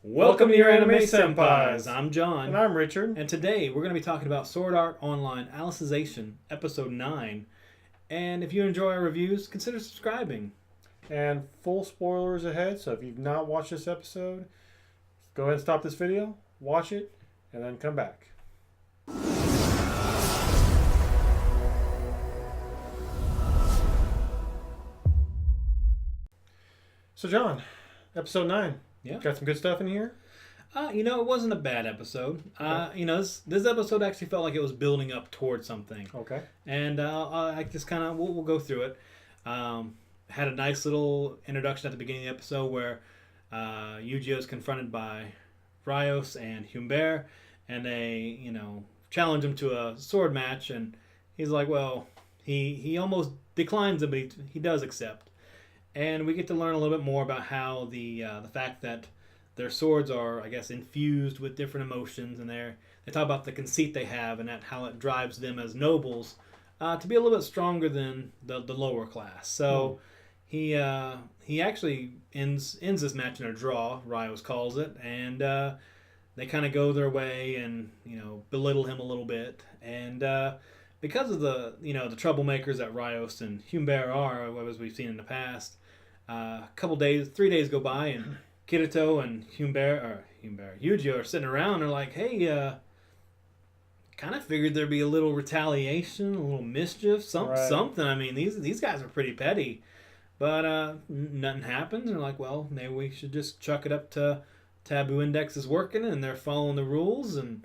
Welcome to your Anime Senpais. I'm John. And I'm Richard. And today we're going to be talking about Sword Art Online Alicization, Episode 9. And if you enjoy our reviews, consider subscribing. And full spoilers ahead, so if you've not watched this episode, go ahead and stop this video, watch it, and then come back. So John, Episode 9. Yeah. Got some good stuff in here? It wasn't a bad episode. This episode actually felt like it was building up towards something. Okay. And I just kind of, we'll go through it. Had a nice little introduction at the beginning of the episode where Yu-Gi-Oh is confronted by Rios and Humbert, and they, challenge him to a sword match, and he's like, well, he almost declines it, but he does accept. And we get to learn a little bit more about how the fact that their swords are, I guess, infused with different emotions, and they talk about the conceit they have, and that how it drives them as nobles to be a little bit stronger than the lower class. So he actually ends this match in a draw, Rios calls it, and they kind of go their way and belittle him a little bit, and because of the the troublemakers that Rios and Humbert are, as we've seen in the past. A couple days, 3 days go by, and Kirito and Yu-Gi-Oh are sitting around. They're like, "Hey, kind of figured there'd be a little retaliation, a little mischief, something. I mean, these guys are pretty petty, but nothing happens. They're like, well, maybe we should just chuck it up to Taboo Index is working, and they're following the rules, and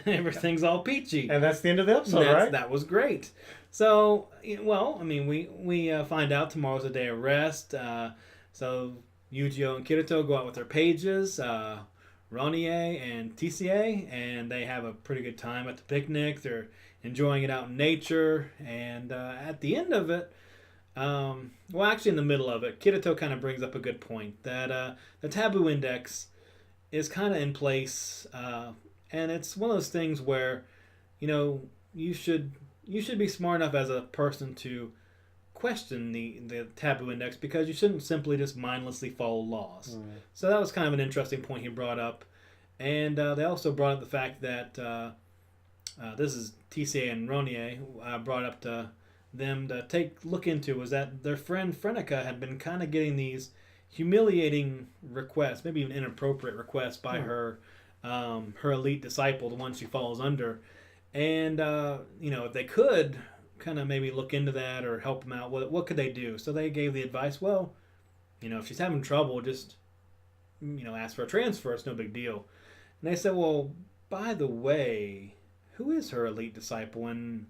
everything's all peachy." And that's the end of the episode, right? That was great. So, we find out tomorrow's a day of rest. So Yu-Gi-Oh and Kirito go out with their pages, Ronnie and TCA, and they have a pretty good time at the picnic. They're enjoying it out in nature. And at the end of it, actually in the middle of it, Kirito kind of brings up a good point that the Taboo Index is kind of in place. And it's one of those things where, you should be smart enough as a person to question the Taboo Index, because you shouldn't simply just mindlessly follow laws. So that was kind of an interesting point he brought up. And they also brought up the fact that this is TCA and Ronnie brought up to them to look into, was that their friend Frenica had been kind of getting these humiliating requests, maybe even inappropriate requests by her elite disciple, the one she follows under. And, if they could kind of maybe look into that or help them out, what could they do? So they gave the advice, well, if she's having trouble, just, ask for a transfer. It's no big deal. And they said, well, by the way, who is her elite disciple? And,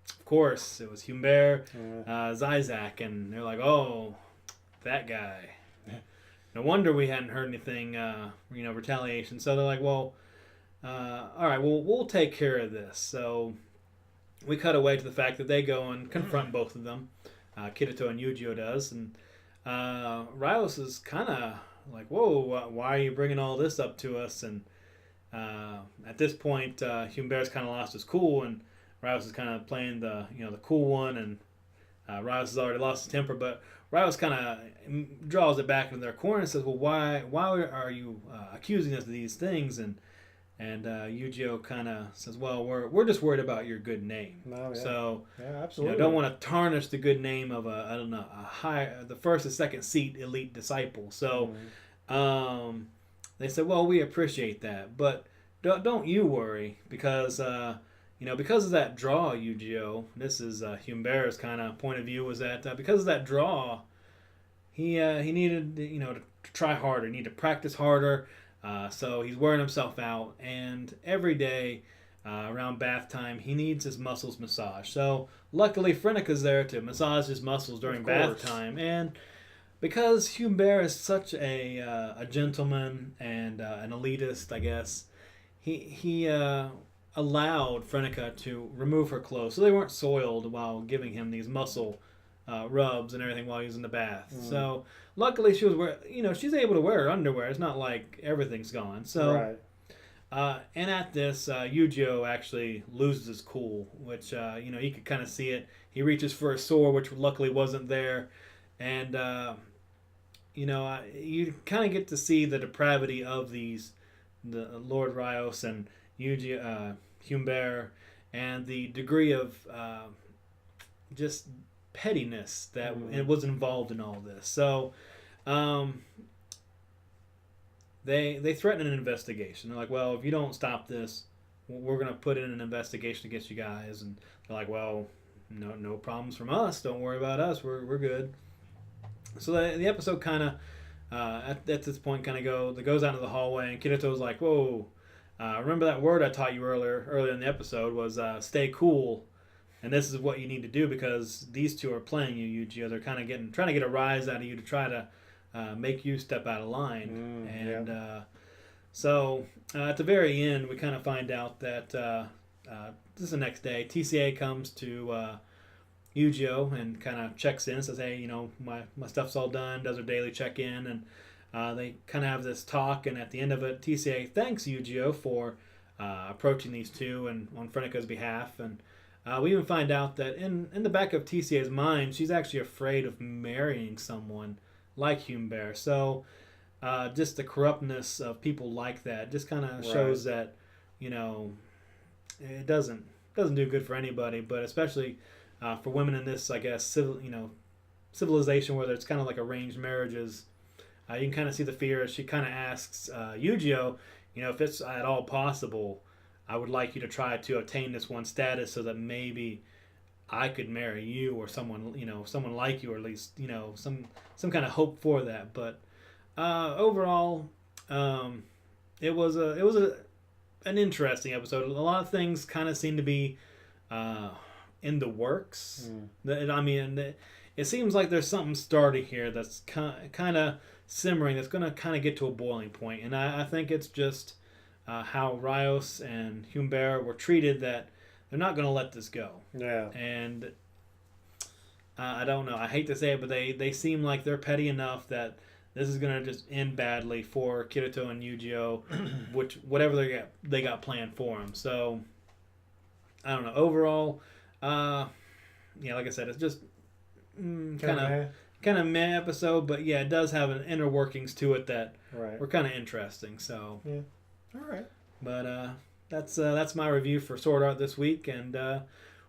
of course, it was Humbert, Zizak. And they're like, oh, that guy. No wonder we hadn't heard anything, retaliation. So they're like, well, all right, well, we'll take care of this. So we cut away to the fact that they go and confront both of them. Kirito and Yu-Gi-Oh does. And Rios is kind of like, whoa, why are you bringing all this up to us? And at this point, Humbert's kind of lost his cool, and Rios is kind of playing the cool one, and Rios has already lost his temper, but Rios kind of draws it back in their corner and says, well, why are you accusing us of these things? And Yu-Gi-Oh kind of says, well, we're just worried about your good name. Oh, yeah. So absolutely. Don't want to tarnish the good name of the first or second seat elite disciple. So they said, well, we appreciate that, but don't you worry, because because of that draw, Yu-Gi-Oh, this is Humbert's kind of point of view, was that because of that draw, he needed to try harder, he needed to practice harder. So he's wearing himself out, and every day around bath time, he needs his muscles massaged. So luckily, Frenica's there to massage his muscles during bath time, and because Humbert is such a gentleman and an elitist, I guess, he allowed Frenica to remove her clothes so they weren't soiled while giving him these muscle rubs and everything while he was in the bath. So luckily she was she's able to wear her underwear. It's not like everything's gone. So and at this, Yu-Gi-Oh actually loses his cool, which you could kind of see it. He reaches for a sword, which luckily wasn't there, and you kind of get to see the depravity of the Lord Rios and Yuji Humbert, and the degree of just pettiness that it was involved in all this. So they threaten an investigation. They're like, well, if you don't stop this, we're going to put in an investigation against you guys. And they're like, well, no problems from us. Don't worry about us. We're good. So the episode kind of at this point kind of goes out into the hallway, and Kirito's like, whoa, remember that word I taught you earlier in the episode was stay cool. And this is what you need to do because these two are playing you, Yuji. They're kind of trying to get a rise out of you to try to make you step out of line. So at the very end, we kind of find out that this is the next day. TCA comes to Eugeo and kind of checks in, says, hey, my stuff's all done, does her daily check-in, and they kind of have this talk, and at the end of it, TCA thanks Eugeo for approaching these two and on Frenika's behalf, and we even find out that in the back of TCA's mind, she's actually afraid of marrying someone like Humbert. So just the corruptness of people like that just kind of shows that, it doesn't do good for anybody, but especially for women in this, I guess, civilization where it's kind of like arranged marriages. You can kind of see the fear as she kind of asks Eugeo, if it's at all possible, I would like you to try to obtain this one status so that maybe I could marry you or someone like you, or at least, some kind of hope for that. But overall, it was an interesting episode. A lot of things kind of seem to be in the works. It seems like there's something starting here that's kind of simmering, that's going to kind of get to a boiling point. And I think it's just how Rios and Humbert were treated, that they're not going to let this go. Yeah. And I don't know. I hate to say it, but they seem like they're petty enough that this is going to just end badly for Kirito and Eugeo, whatever they got planned for them. So, I don't know. Overall, like I said, it's just kind of meh episode, but yeah, it does have an inner workings to it that were kind of interesting. So, yeah. All right. But that's my review for Sword Art this week, and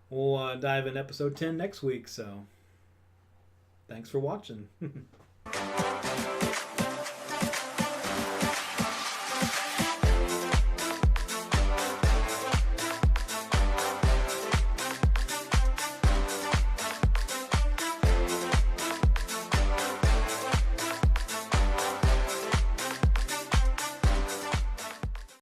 we'll dive in episode 10 next week. So, thanks for watching.